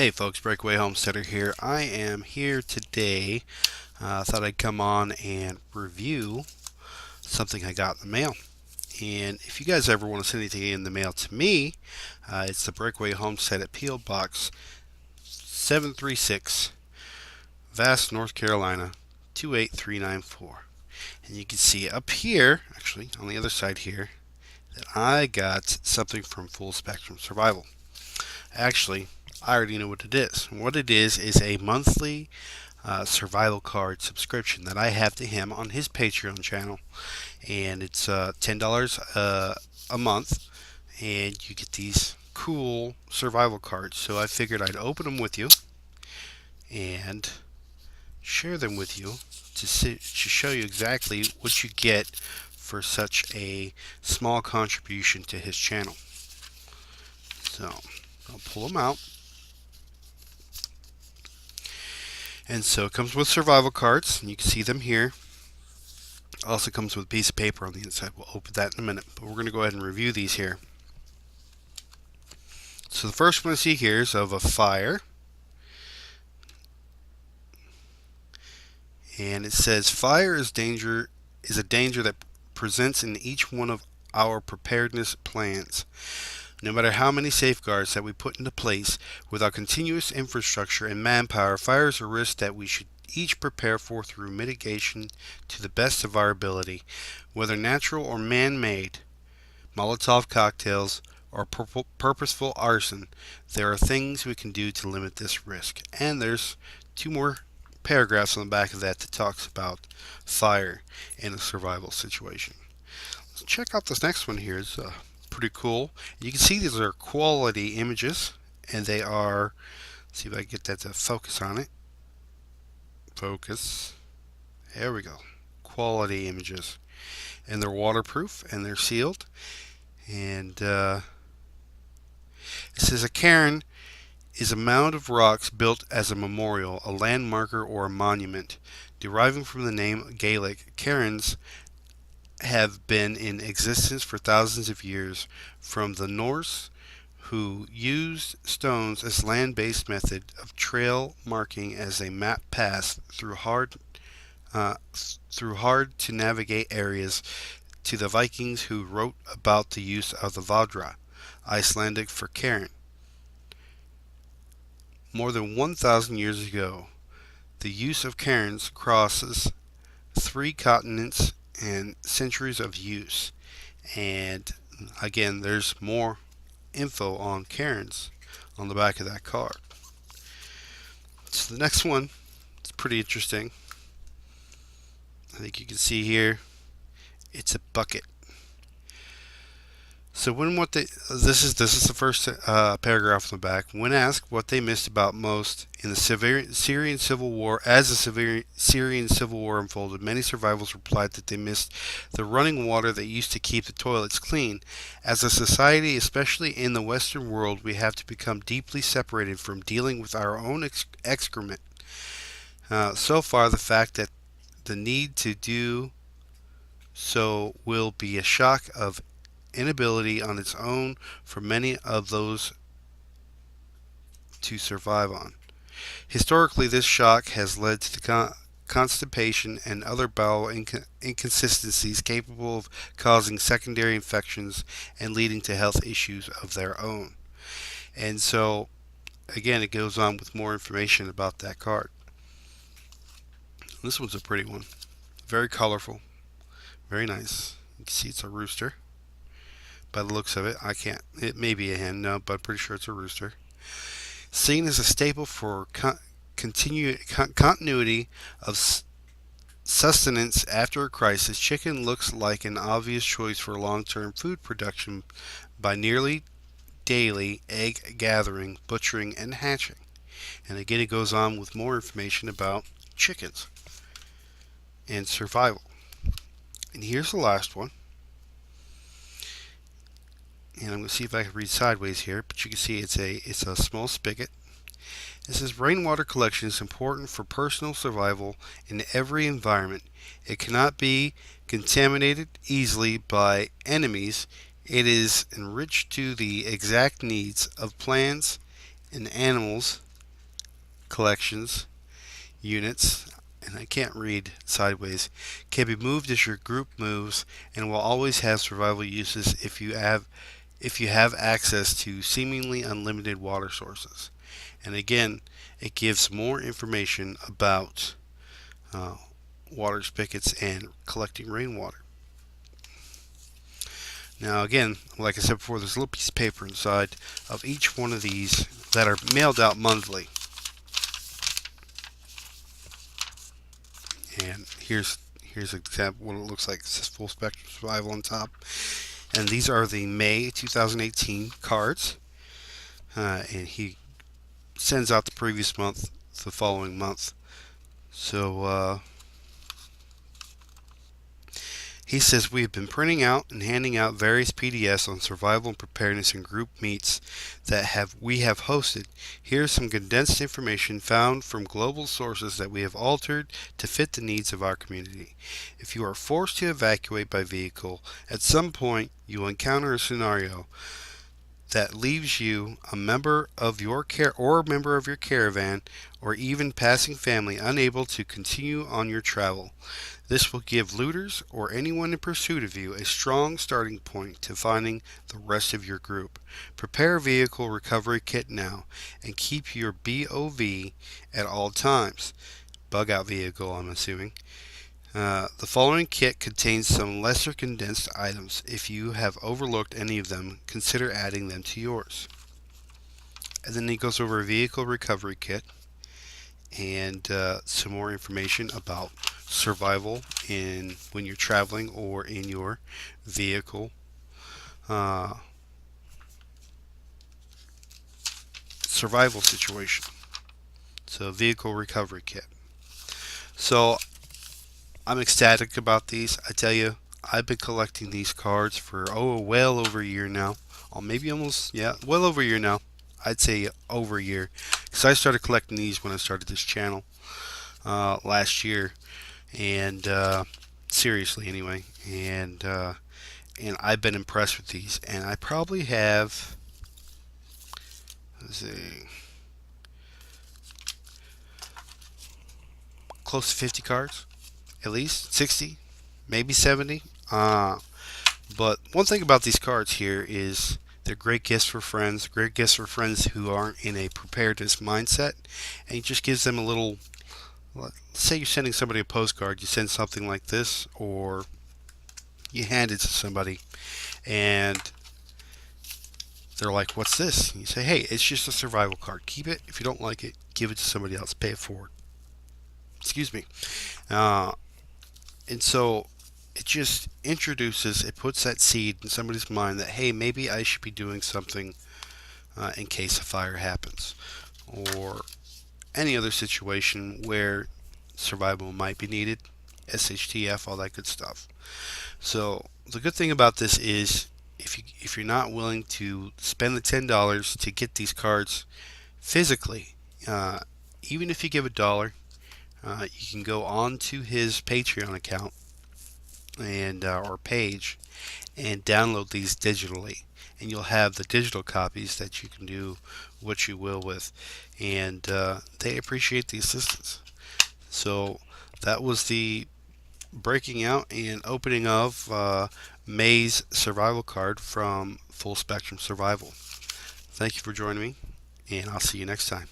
Hey folks, Breakaway Homesteader here. I am here today. Thought I'd come on and review something I got in the mail. And if you guys ever want to send anything in the mail to me, it's the Breakaway Homestead at P.O. Box 736, Vass, North Carolina 28394. And you can see up here, actually on the other side here, that I got something from Full Spectrum Survival. Actually, I already know what it is. What it is a monthly survival card subscription that I have to him on his Patreon channel, and it's $10 a month, and you get these cool survival cards. So I figured I'd open them with you and share them with you to show you exactly what you get for such a small contribution to his channel. So I'll pull them out. And so it comes with survival cards, and you can see them here. Also comes with a piece of paper on the inside. We'll open that in a minute, but we're going to go ahead and review these here. So the first one I see here is of a fire. And it says, fire is a danger that presents in each one of our preparedness plans. No matter how many safeguards that we put into place, without continuous infrastructure and manpower, fire is a risk that we should each prepare for through mitigation to the best of our ability. Whether natural or man-made, Molotov cocktails, or purposeful arson, there are things we can do to limit this risk. And there's two more paragraphs on the back of that talks about fire in a survival situation. Let's check out this next one here. It's pretty cool. You can see these are quality images, and they are, let's see if I can get that to focus on it. Focus. There we go. Quality images. And they're waterproof and they're sealed. And it says a cairn is a mound of rocks built as a memorial, a landmarker, or a monument. Deriving from the name Gaelic, cairns have been in existence for thousands of years. From the Norse, who used stones as land-based method of trail marking as a map path through hard to navigate areas, to the Vikings, who wrote about the use of the Vadra, Icelandic for cairn. More than 1,000 years ago, the use of cairns crosses 3 continents and centuries of use. And again, there's more info on cairns on the back of that card. So the next one, it's pretty interesting. I think you can see here, it's a bucket. So this is the first paragraph on the back. When asked what they missed about most in the Syrian civil war, as the Syrian civil war unfolded, many survivors replied that they missed the running water that used to keep the toilets clean. As a society, especially in the Western world, we have to become deeply separated from dealing with our own excrement. So far, the fact that the need to do so will be a shock of inability on its own for many of those to survive on. Historically, this shock has led to constipation and other bowel inconsistencies capable of causing secondary infections and leading to health issues of their own. And so, again, it goes on with more information about that card. This one's a pretty one. Very colorful. Very nice. You can see it's a rooster. By the looks of it, it may be a hen, no, but I'm pretty sure it's a rooster. Seen as a staple for continuity of sustenance after a crisis, chicken looks like an obvious choice for long-term food production by nearly daily egg gathering, butchering, and hatching. And again, it goes on with more information about chickens and survival. And here's the last one. And I'm going to see if I can read sideways here, but you can see it's a small spigot. It says rainwater collection is important for personal survival in every environment. It cannot be contaminated easily by enemies. It is enriched to the exact needs of plants and animals collections, units, and I can't read sideways, can be moved as your group moves and will always have survival uses if you have access to seemingly unlimited water sources. And again, it gives more information about uh, water spigots and collecting rainwater. Now, again, like I said before, there's a little piece of paper inside of each one of these that are mailed out monthly. And here's an example what it looks like. It says Full Spectrum Survival on top. And these are the May 2018 cards. And he sends out the previous month, the following month. So he says we have been printing out and handing out various PDFs on survival and preparedness and group meets that we have hosted. Here's some condensed information found from global sources that we have altered to fit the needs of our community. If you are forced to evacuate by vehicle, at some point you will encounter a scenario that leaves you a member of your caravan or even passing family unable to continue on your travel. This will give looters or anyone in pursuit of you a strong starting point to finding the rest of your group. Prepare a vehicle recovery kit now and keep your BOV at all times. Bug out vehicle, I'm assuming. The following kit contains some lesser condensed items. If you have overlooked any of them, consider adding them to yours. And then he goes over a vehicle recovery kit and some more information about survival in when you're traveling or in your vehicle. Survival situation. So vehicle recovery kit. So I'm ecstatic about these. I tell you, I've been collecting these cards for well over a year now. Or maybe almost, yeah, well over a year now. I'd say over a year, because I started collecting these when I started this channel last year, and seriously anyway, and I've been impressed with these, and I probably have, let's see, close to 50 cards. At least 60, maybe 70. But one thing about these cards here is they're great gifts for friends, who aren't in a preparedness mindset, and it just gives them a little. Let's say you're sending somebody a postcard, you send something like this, or you hand it to somebody, and they're like, "What's this?" And you say, "Hey, it's just a survival card. Keep it. If you don't like it, give it to somebody else. Pay it forward." Excuse me. And so it just it puts that seed in somebody's mind that, hey, maybe I should be doing something in case a fire happens or any other situation where survival might be needed, SHTF, all that good stuff. So the good thing about this is if you're not willing to spend the $10 to get these cards physically, even if you give $1, you can go on to his Patreon account and or page and download these digitally, and you'll have the digital copies that you can do what you will with, and they appreciate the assistance. So that was the breaking out and opening of May's survival card from Full Spectrum Survival. Thank you for joining me, and I'll see you next time.